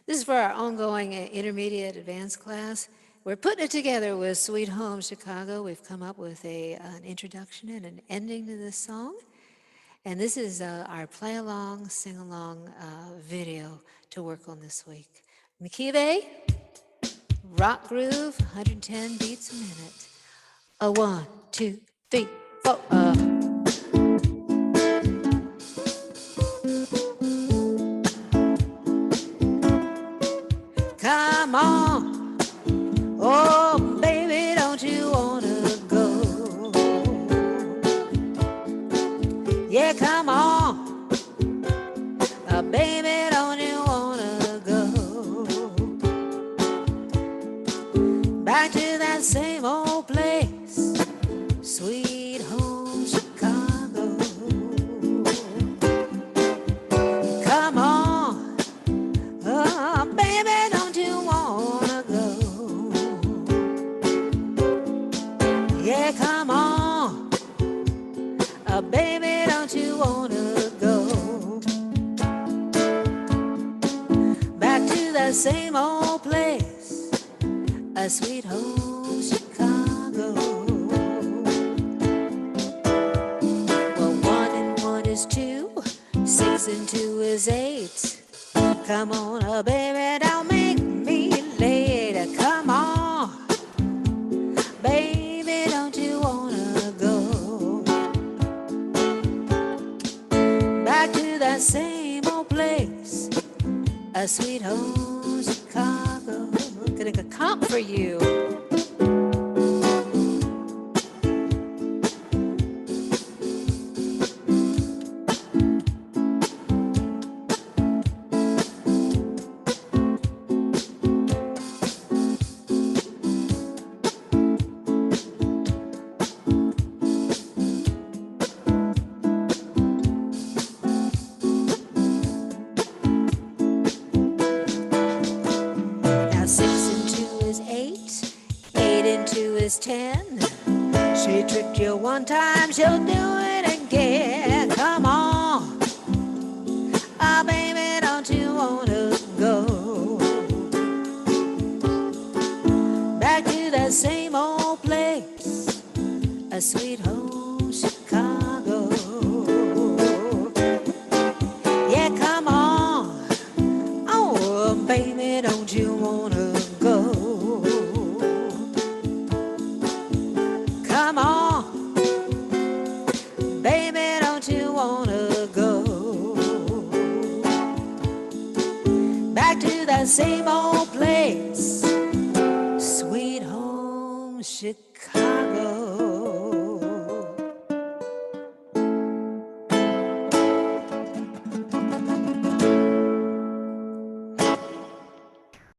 This is for our ongoing intermediate advanced class. We're putting it together with Sweet Home Chicago. We've come up with an introduction and an ending to this song. And this is our play along, sing along video to work on this week. McKeeve, rock groove, 110 beats a minute. A one, two, three, four. Come on, oh baby, don't you wanna go? Yeah, come on, baby, don't you wanna go back to that same old place, sweet home Chicago? Come on, oh baby, don't you wanna go? Yeah, come on, baby, don't you wanna go back to that same old place, a sweet home Chicago? Well, 1 and 1 is 2, 6 and 2 is 8. Come on, baby, don't make me late. Come on, baby, don't you wanna go back to that same old place, a sweet home Chicago? Gonna comp for you. Now 6 and 2 is 8, 8 and 2 is 10. She tricked you one time, she'll do it again. Come on, baby, don't you wanna go back to that same old place, a sweet home Chicago? Yeah, come on, oh baby, don't you wanna go? Come on, baby, don't you wanna go back to that same old place, sweet home Chicago?